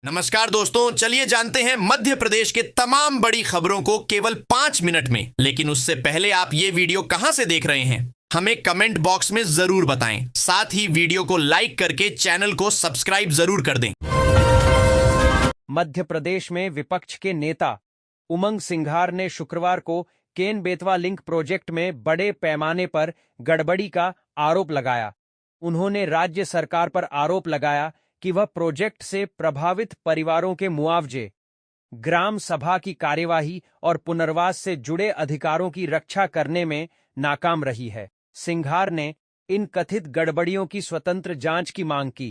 नमस्कार दोस्तों, चलिए जानते हैं मध्य प्रदेश के तमाम बड़ी खबरों को केवल 5 मिनट में। लेकिन उससे पहले आप ये वीडियो कहां से देख रहे हैं हमें कमेंट बॉक्स में जरूर बताएं। साथ ही वीडियो को लाइक करके चैनल को सब्सक्राइब जरूर कर दें। मध्य प्रदेश में विपक्ष के नेता उमंग सिंघार ने शुक्रवार को केन बेतवा लिंक प्रोजेक्ट में बड़े पैमाने पर गड़बड़ी का आरोप लगाया। उन्होंने राज्य सरकार पर आरोप लगाया कि वह प्रोजेक्ट से प्रभावित परिवारों के मुआवजे, ग्राम सभा की कार्यवाही और पुनर्वास से जुड़े अधिकारों की रक्षा करने में नाकाम रही है। सिंघार ने इन कथित गड़बड़ियों की स्वतंत्र जांच की मांग की।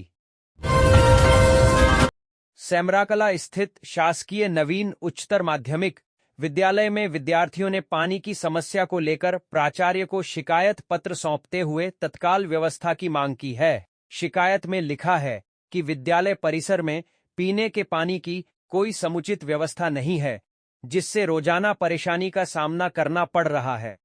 सेमराकला स्थित शासकीय नवीन उच्चतर माध्यमिक विद्यालय में विद्यार्थियों ने पानी की समस्या को लेकर प्राचार्य को शिकायत पत्र सौंपते हुए तत्काल व्यवस्था की मांग की है। शिकायत में लिखा है कि विद्यालय परिसर में पीने के पानी की कोई समुचित व्यवस्था नहीं है, जिससे रोजाना परेशानी का सामना करना पड़ रहा है।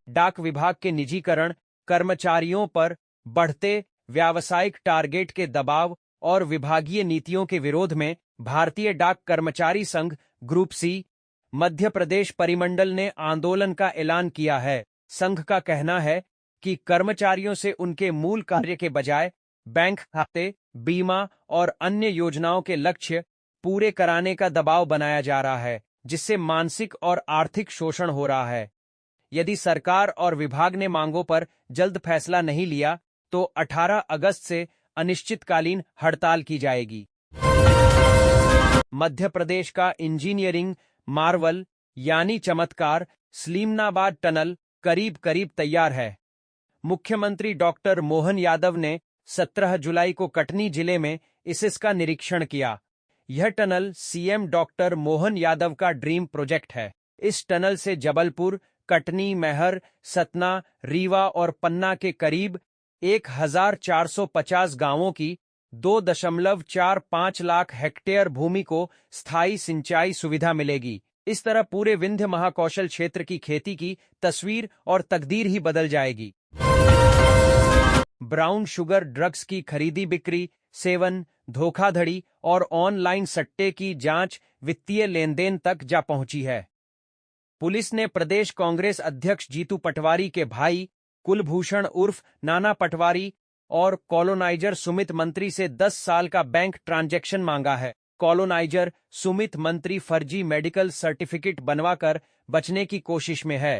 डाक विभाग के निजीकरण, कर्मचारियों पर बढ़ते व्यावसायिक टारगेट के दबाव और विभागीय नीतियों के विरोध में भारतीय डाक कर्मचारी संघ ग्रुप सी मध्य प्रदेश परिमंडल ने आंदोलन का ऐलान किया है। संघ का कहना है कि कर्मचारियों से उनके मूल कार्य के बजाय बैंक खाते, बीमा और अन्य योजनाओं के लक्ष्य पूरे कराने का दबाव बनाया जा रहा है, जिससे मानसिक और आर्थिक शोषण हो रहा है। यदि सरकार और विभाग ने मांगों पर जल्द फैसला नहीं लिया तो 18 अगस्त से अनिश्चितकालीन हड़ताल की जाएगी। मध्य प्रदेश का इंजीनियरिंग मार्वल यानी चमत्कार सलीमनाबाद टनल करीब करीब तैयार है। मुख्यमंत्री डॉक्टर मोहन यादव ने 17 जुलाई को कटनी जिले में इसका निरीक्षण किया। यह tunnel CM doctor Mohan Yadav का ड्रीम प्रोजेक्ट है। इस टनल से जबलपुर, कटनी, मैहर, सतना, रीवा और पन्ना के करीब 1450 गांवों की 2.45 लाख हेक्टेयर भूमि को स्थायी सिंचाई सुविधा मिलेगी। इस तरह पूरे विंध्य महाकौशल क्षेत्र की खेती की तस्वीर और तकदीर ही बदल जाएगी। ब्राउन शुगर ड्रग्स की खरीदी बिक्री, सेवन, धोखाधड़ी और ऑनलाइन सट्टे की जांच वित्तीय लेनदेन तक जा पहुंची है। पुलिस ने प्रदेश कांग्रेस अध्यक्ष जीतू पटवारी के भाई कुलभूषण उर्फ नाना पटवारी और कॉलोनाइजर सुमित मंत्री से 10 साल का बैंक ट्रांजैक्शन मांगा है। कॉलोनाइजर सुमित मंत्री फर्जी मेडिकल सर्टिफिकेट बनवाकर बचने की कोशिश में है।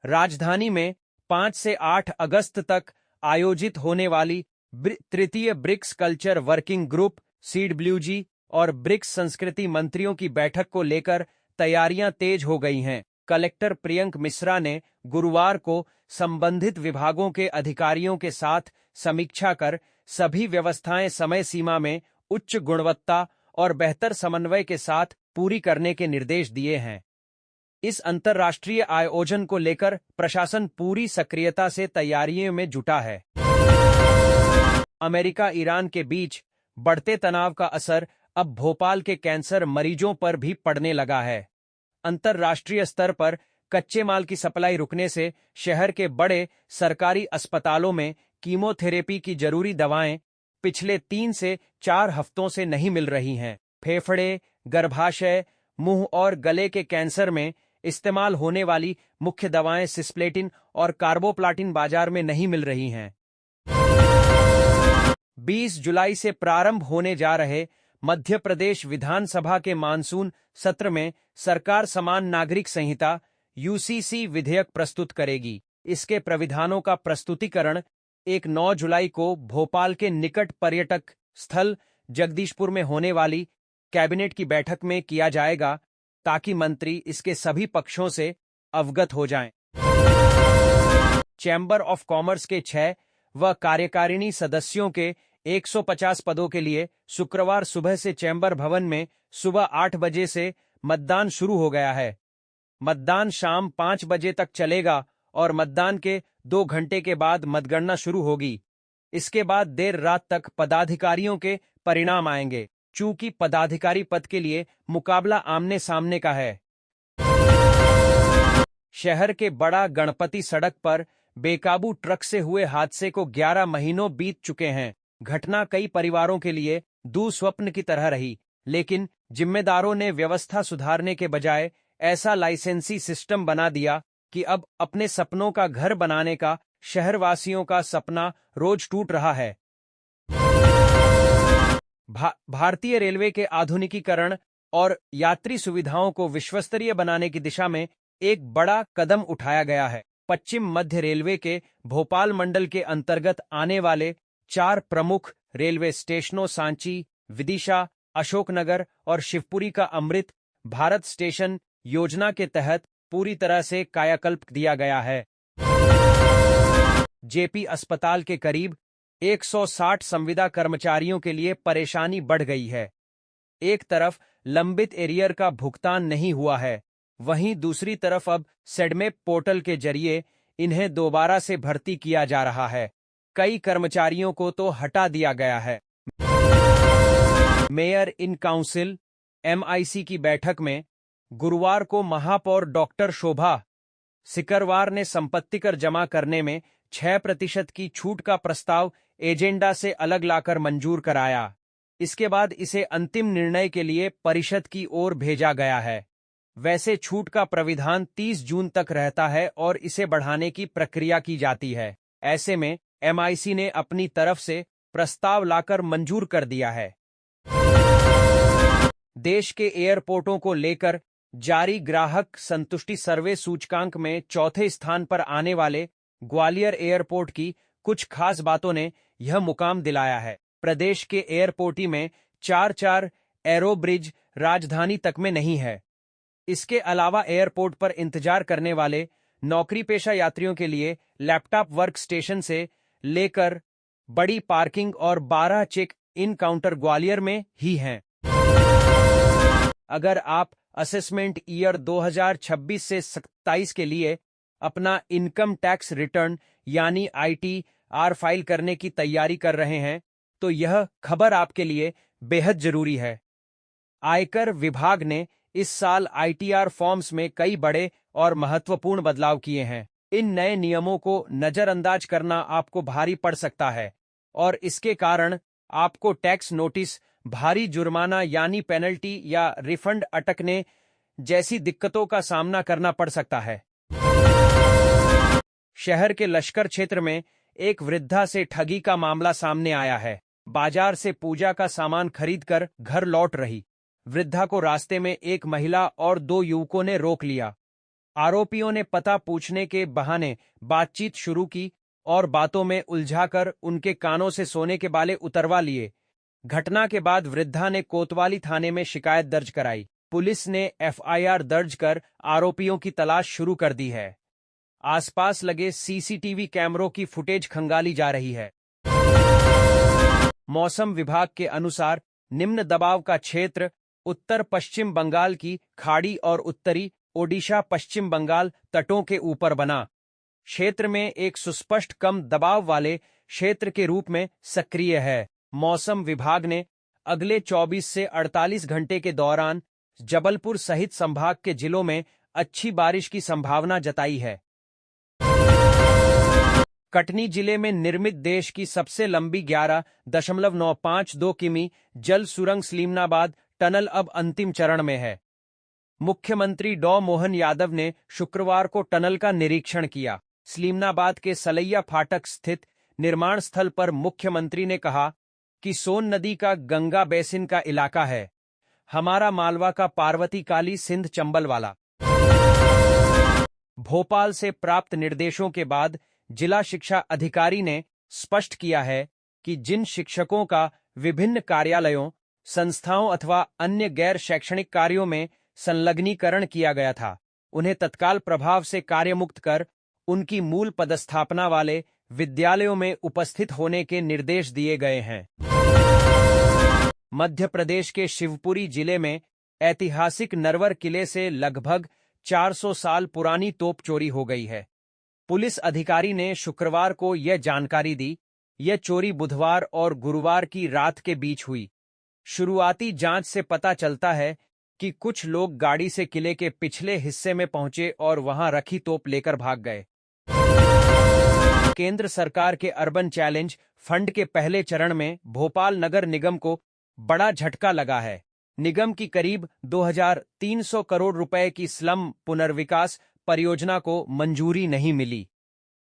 राजधानी में 5 से 8 अगस्त तक आयोजित होने वाली तृतीय BRICS culture working group CWG और ब्रिक्स संस्कृति मंत्रियों की बैठक को लेकर तैयारियां तेज हो गई हैं। कलेक्टर प्रियंक मिश्रा ने गुरुवार को संबंधित विभागों के अधिकारियों के साथ समीक्षा कर सभी व्यवस्थाएं समय सीमा में उच्च गुणवत्ता और बेहतर समन्वय के साथ पूरी करने के निर्देश दिए हैं। इस अंतर्राष्ट्रीय आयोजन को लेकर प्रशासन पूरी सक्रियता से तैयारियों में जुटा है। अमेरिका ईरान के बीच बढ़ते तनाव का असर अब भोपाल के कैंसर मरीजों पर भी पड़ने लगा है। अंतर्राष्ट्रीय स्तर पर कच्चे माल की सप्लाई रुकने से शहर के बड़े सरकारी अस्पतालों में कीमोथेरेपी की जरूरी दवाएं पिछले 3 से 4 हफ्तों से नहीं मिल रही हैं। फेफड़े, गर्भाशय, मुंह और गले के कैंसर में इस्तेमाल होने वाली मुख्य दवाएं सिस्प्लेटिन और कार्बोप्लाटिन बाजार में नहीं मिल रही हैं। 20 जुलाई से प्रारंभ होने जा रहे मध्य प्रदेश विधानसभा के मानसून सत्र में सरकार समान नागरिक संहिता यूसीसी विधेयक प्रस्तुत करेगी। इसके प्राविधानों का प्रस्तुतिकरण 9 जुलाई को भोपाल के निकट पर्यटक स्थल जगदीशपुर में होने वाली कैबिनेट की बैठक में किया जाएगा, ताकि मंत्री इसके सभी पक्षों से अवगत हो जाएं। चैम्बर ऑफ कॉमर्स के 6 व कार्यकारिणी सदस्यों के 150 पदों के लिए शुक्रवार सुबह से चैम्बर भवन में सुबह 8 बजे से मतदान शुरू हो गया है। मतदान शाम 5 बजे तक चलेगा और मतदान के 2 घंटे के बाद मतगणना शुरू होगी। इसके बाद देर रात तक पदाधिकारियों के परिणाम आएंगे। चूंकि पदाधिकारी पद के लिए मुकाबला आमने सामने का है। शहर के बड़ा गणपति सड़क पर बेकाबू ट्रक से हुए हादसे को 11 महीनों बीत चुके हैं। घटना कई परिवारों के लिए दुःस्वप्न की तरह रही, लेकिन जिम्मेदारों ने व्यवस्था सुधारने के बजाय ऐसा लाइसेंसी सिस्टम बना दिया कि अब अपने सपनों का घर बनाने का शहरवासियों का सपना रोज टूट रहा है। भारतीय रेलवे के आधुनिकीकरण और यात्री सुविधाओं को विश्वस्तरीय बनाने की दिशा में एक बड़ा कदम उठाया गया है। पश्चिम मध्य रेलवे के भोपाल मंडल के अंतर्गत आने वाले 4 प्रमुख रेलवे स्टेशनों सांची, विदिशा, अशोकनगर और शिवपुरी का अमृत भारत स्टेशन योजना के तहत पूरी तरह से कायाकल्प दिया गया है। जेपी अस्पताल के करीब 160 संविदा कर्मचारियों के लिए परेशानी बढ़ गई है। एक तरफ लंबित एरियर का भुगतान नहीं हुआ है, वहीं दूसरी तरफ अब सेडमेप पोर्टल के जरिए इन्हें दोबारा से भर्ती किया जा रहा है। कई कर्मचारियों को तो हटा दिया गया है। मेयर इन काउंसिल MIC की बैठक में गुरुवार को महापौर डॉक्टर शोभा सिकरवार ने संपत्ति कर जमा करने में 6% की छूट का प्रस्ताव एजेंडा से अलग लाकर मंजूर कराया। इसके बाद इसे अंतिम निर्णय के लिए परिषद की ओर भेजा गया है। वैसे छूट का प्राविधान 30 जून तक रहता है और इसे बढ़ाने की प्रक्रिया की जाती है। ऐसे में MIC ने अपनी तरफ से प्रस्ताव लाकर मंजूर कर दिया है। देश के एयरपोर्टों को लेकर जारी ग्राहक संतुष्टि सर्वे सूचकांक में चौथे स्थान पर आने वाले ग्वालियर एयरपोर्ट की कुछ खास बातों ने यह मुकाम दिलाया है। प्रदेश के एयरपोर्ट में 4 एरो ब्रिज राजधानी तक में नहीं है। इसके अलावा एयरपोर्ट पर इंतजार करने वाले नौकरी पेशा यात्रियों के लिए लैपटॉप वर्क स्टेशन से लेकर बड़ी पार्किंग और 12 चेक इन काउंटर ग्वालियर में ही हैं। अगर आप असेसमेंट ईयर 2026 से 27 के लिए अपना इनकम टैक्स रिटर्न यानी ITR फाइल करने की तैयारी कर रहे हैं तो यह खबर आपके लिए बेहद जरूरी है। आयकर विभाग ने इस साल ITR फॉर्म्स में कई बड़े और महत्वपूर्ण बदलाव किए हैं। इन नए नियमों को नजरअंदाज करना आपको भारी पड़ सकता है और इसके कारण आपको टैक्स नोटिस, भारी जुर्माना यानी पेनल्टी या रिफंड अटकने जैसी दिक्कतों का सामना करना पड़ सकता है। शहर के लश्कर क्षेत्र में एक वृद्धा से ठगी का मामला सामने आया है। बाजार से पूजा का सामान खरीदकर घर लौट रही वृद्धा को रास्ते में एक महिला और 2 युवकों ने रोक लिया। आरोपियों ने पता पूछने के बहाने बातचीत शुरू की और बातों में उलझाकर उनके कानों से सोने के बाले उतरवा लिए। घटना के बाद वृद्धा ने कोतवाली थाने में शिकायत दर्ज कराई। पुलिस ने FIR दर्ज कर आरोपियों की तलाश शुरू कर दी है। आसपास लगे CCTV कैमरों की फुटेज खंगाली जा रही है। मौसम विभाग के अनुसार निम्न दबाव का क्षेत्र उत्तर पश्चिम बंगाल की खाड़ी और उत्तरी ओडिशा पश्चिम बंगाल तटों के ऊपर बना क्षेत्र में एक सुस्पष्ट कम दबाव वाले क्षेत्र के रूप में सक्रिय है। मौसम विभाग ने अगले 24 से 48 घंटे के दौरान जबलपुर सहित संभाग के जिलों में अच्छी बारिश की संभावना जताई है। कटनी जिले में निर्मित देश की सबसे लंबी 11.952 किमी जल सुरंग सलीमनाबाद टनल अब अंतिम चरण में है। मुख्यमंत्री डॉ मोहन यादव ने शुक्रवार को टनल का निरीक्षण किया। सलीमनाबाद के सलैया फाटक स्थित निर्माण स्थल पर मुख्यमंत्री ने कहा कि सोन नदी का गंगा बेसिन का इलाका है, हमारा मालवा का पार्वती काली सिंध चंबल वाला। भोपाल से प्राप्त निर्देशों के बाद जिला शिक्षा अधिकारी ने स्पष्ट किया है कि जिन शिक्षकों का विभिन्न कार्यालयों, संस्थाओं अथवा अन्य गैर शैक्षणिक कार्यों में संलग्नीकरण किया गया था, उन्हें तत्काल प्रभाव से कार्यमुक्त कर उनकी मूल पदस्थापना वाले विद्यालयों में उपस्थित होने के निर्देश दिए गए हैं। मध्य प्रदेश के शिवपुरी जिले में ऐतिहासिक नरवर किले से लगभग 400 साल पुरानी तोप चोरी हो गई है। पुलिस अधिकारी ने शुक्रवार को यह जानकारी दी। यह चोरी बुधवार और गुरुवार की रात के बीच हुई। शुरुआती जांच से पता चलता है कि कुछ लोग गाड़ी से किले के पिछले हिस्से में पहुंचे और वहां रखी तोप लेकर भाग गए। केंद्र सरकार के अर्बन चैलेंज फंड के पहले चरण में भोपाल नगर निगम को बड़ा झटका लगा है। निगम की करीब 2300 करोड़ रुपए की स्लम पुनर्विकास परियोजना को मंजूरी नहीं मिली।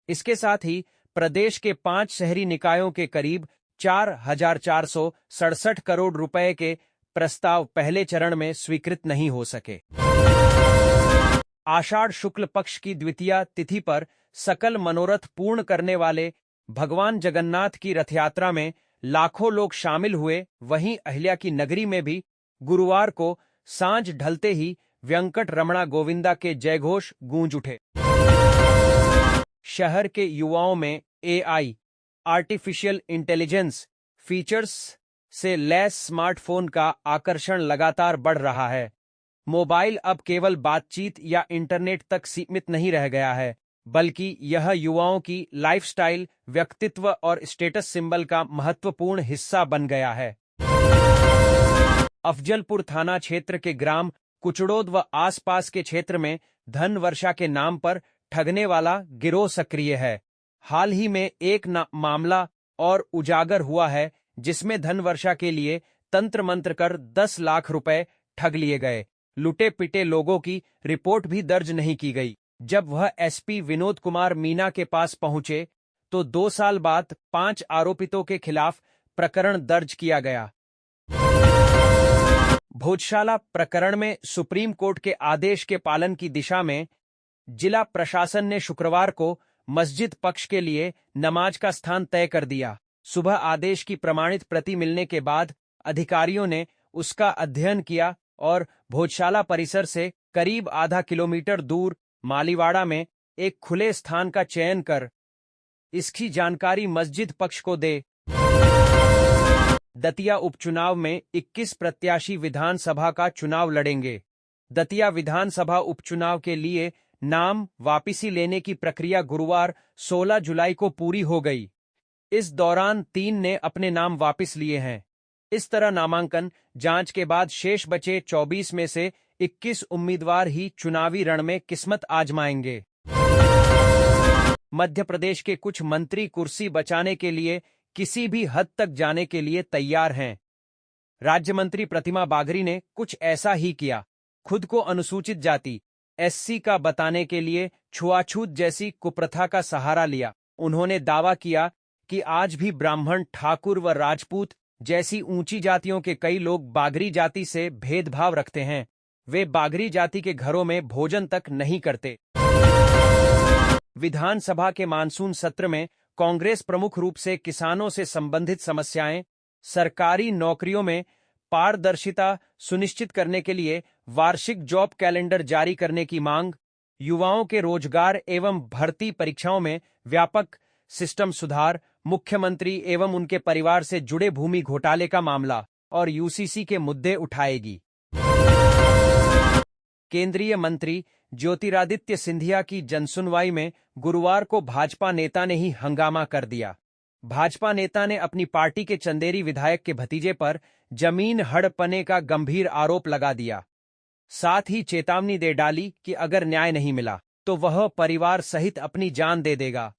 इसके साथ ही प्रदेश के 5 शहरी निकायों के करीब 4467 करोड़ रुपए के प्रस्ताव पहले चरण में स्वीकृत नहीं हो सके। आषाढ़ शुक्ल पक्ष की द्वितीया तिथि पर सकल मनोरथ पूर्ण करने वाले भगवान जगन्नाथ की रथयात्रा में लाखों लोग शामिल हुए। वहीं अहिल्या की नगरी में भी गुरुवार को सांझ ढलते ही व्यंकट रमणा गोविंदा के जयघोष गूंज उठे। शहर के युवाओं में एआई आर्टिफिशियल इंटेलिजेंस फीचर्स से लैस स्मार्टफोन का आकर्षण लगातार बढ़ रहा है। मोबाइल अब केवल बातचीत या इंटरनेट तक सीमित नहीं रह गया है, बल्कि यह युवाओं की लाइफस्टाइल, व्यक्तित्व और स्टेटस सिंबल का महत्वपूर्ण हिस्सा बन गया है। अफजलपुर थाना क्षेत्र के ग्राम कुचड़ोद व आसपास के क्षेत्र में धन वर्षा के नाम पर ठगने वाला गिरोह सक्रिय है। हाल ही में एक मामला और उजागर हुआ है, जिसमें धन वर्षा के लिए तंत्र मंत्र कर 10 लाख रुपए ठग लिए गए। लुटे पिटे लोगों की रिपोर्ट भी दर्ज नहीं की गई। जब वह एसपी विनोद कुमार मीना के पास पहुंचे तो 2 साल बाद 5 आरोपितों के खिलाफ प्रकरण दर्ज किया गया। भोजशाला प्रकरण में सुप्रीम कोर्ट के आदेश के पालन की दिशा में जिला प्रशासन ने शुक्रवार को मस्जिद पक्ष के लिए नमाज का स्थान तय कर दिया। सुबह आदेश की प्रमाणित प्रति मिलने के बाद अधिकारियों ने उसका अध्ययन किया और भोजशाला परिसर से करीब आधा किलोमीटर दूर मालीवाड़ा में एक खुले स्थान का चयन कर इसकी जानकारी मस्जिद पक्ष को दे। दतिया उपचुनाव में 21 प्रत्याशी विधानसभा का चुनाव लड़ेंगे। दतिया विधानसभा उपचुनाव के लिए नाम वापसी लेने की प्रक्रिया गुरुवार 16 जुलाई को पूरी हो गई। इस दौरान 3 ने अपने नाम वापस लिए हैं। इस तरह नामांकन जांच के बाद शेष बचे 24 में से 21 उम्मीदवार ही चुनावी रण में किस्मत आजमाएंगे। मध्य प्रदेश के कुछ मंत्री कुर्सी बचाने के लिए किसी भी हद तक जाने के लिए तैयार हैं। राज्य मंत्री प्रतिमा बागरी ने कुछ ऐसा ही किया। खुद को अनुसूचित जाति एससी का बताने के लिए छुआछूत जैसी कुप्रथा का सहारा लिया। उन्होंने दावा किया कि आज भी ब्राह्मण, ठाकुर व राजपूत जैसी ऊंची जातियों के कई लोग बागरी जाति से भेदभाव रखते हैं। वे बागरी जाति के घरों में भोजन तक नहीं करते। विधानसभा के मानसून सत्र में कांग्रेस प्रमुख रूप से किसानों से संबंधित समस्याएं, सरकारी नौकरियों में पारदर्शिता सुनिश्चित करने के लिए वार्षिक जॉब कैलेंडर जारी करने की मांग, युवाओं के रोजगार एवं भर्ती परीक्षाओं में व्यापक सिस्टम सुधार, मुख्यमंत्री एवं उनके परिवार से जुड़े भूमि घोटाले का मामला और यूसीसी के मुद्दे उठाएगी। केंद्रीय मंत्री ज्योतिरादित्य सिंधिया की जनसुनवाई में गुरुवार को भाजपा नेता ने ही हंगामा कर दिया। भाजपा नेता ने अपनी पार्टी के चंदेरी विधायक के भतीजे पर जमीन हड़पने का गंभीर आरोप लगा दिया। साथ ही चेतावनी दे डाली कि अगर न्याय नहीं मिला तो वह परिवार सहित अपनी जान दे देगा।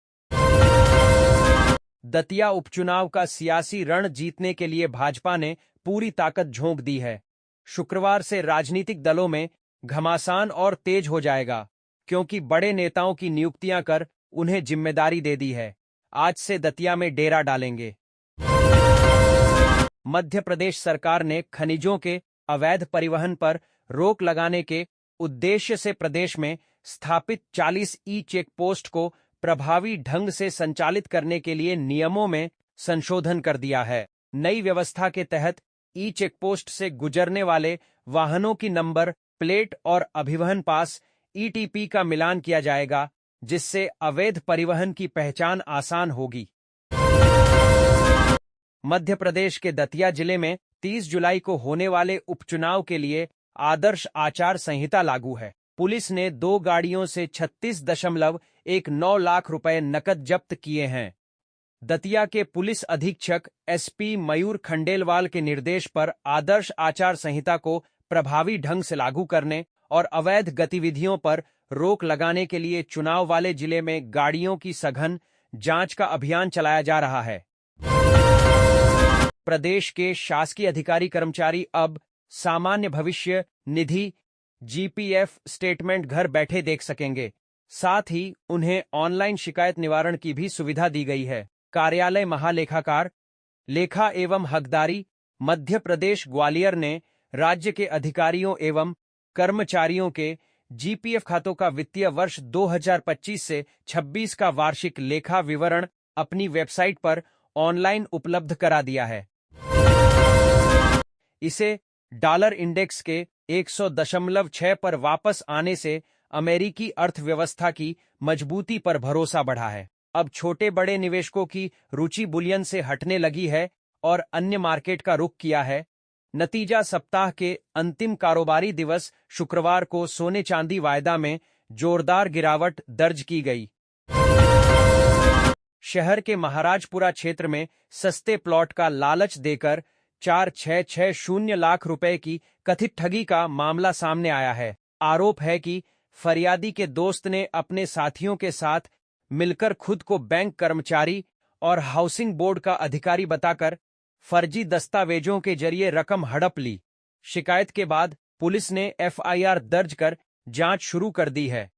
दतिया उपचुनाव का सियासी रण जीतने के लिए भाजपा ने पूरी ताकत झोंक दी है। शुक्रवार से राजनीतिक दलों में घमासान और तेज हो जाएगा, क्योंकि बड़े नेताओं की नियुक्तियां कर उन्हें जिम्मेदारी दे दी है। आज से दतिया में डेरा डालेंगे। मध्य प्रदेश सरकार ने खनिजों के अवैध परिवहन पर रोक लगाने के उद्देश्य से प्रदेश में स्थापित 40 ई चेक पोस्ट को प्रभावी ढंग से संचालित करने के लिए नियमों में संशोधन कर दिया है। नई व्यवस्था के तहत ई चेक पोस्ट से गुजरने वाले वाहनों की नंबर प्लेट और अभिवहन पास ईटीपी का मिलान किया जाएगा, जिससे अवैध परिवहन की पहचान आसान होगी। मध्य प्रदेश के दतिया जिले में 30 जुलाई को होने वाले उपचुनाव के लिए आदर्श आचार संहिता लागू है। पुलिस ने 2 गाड़ियों से 36.19 लाख रुपए नकद जब्त किए हैं। दतिया के पुलिस अधीक्षक एसपी मयूर खंडेलवाल के निर्देश पर आदर्श आचार संहिता को प्रभावी ढंग से लागू करने और अवैध गतिविधियों पर रोक लगाने के लिए चुनाव वाले जिले में गाड़ियों की सघन जांच का अभियान चलाया जा रहा है। प्रदेश के शासकीय अधिकारी कर्मचारी अब सामान्य भविष्य निधि जीपीएफ स्टेटमेंट घर बैठे देख सकेंगे। साथ ही उन्हें ऑनलाइन शिकायत निवारण की भी सुविधा दी गई है। कार्यालय महालेखाकार, लेखा एवं हकदारी, मध्य प्रदेश ग्वालियर ने राज्य के अधिकारियों एवं कर्मचारियों के जीपीएफ खातों का वित्तीय वर्ष 2025 से 26 का वार्षिक लेखा विवरण अपनी वेबसाइट पर ऑनलाइन उपलब्ध करा दिया है। इसे डॉलर इंडेक्स के 100.6 पर वापस आने से अमेरिकी अर्थव्यवस्था की मजबूती पर भरोसा बढ़ा है। अब छोटे बड़े निवेशकों की रुचि बुलियन से हटने लगी है और अन्य मार्केट का रुख किया है। नतीजा सप्ताह के अंतिम कारोबारी दिवस शुक्रवार को सोने चांदी वायदा में जोरदार गिरावट दर्ज की गई। शहर के महाराजपुरा क्षेत्र में सस्ते प्लॉट का लालच देकर 4,660 लाख रुपए की कथित ठगी का मामला सामने आया है। आरोप है कि फरियादी के दोस्त ने अपने साथियों के साथ मिलकर खुद को बैंक कर्मचारी और हाउसिंग बोर्ड का अधिकारी बताकर फर्जी दस्तावेजों के जरिए रकम हड़प ली। शिकायत के बाद पुलिस ने एफआईआर दर्ज कर जांच शुरू कर दी है।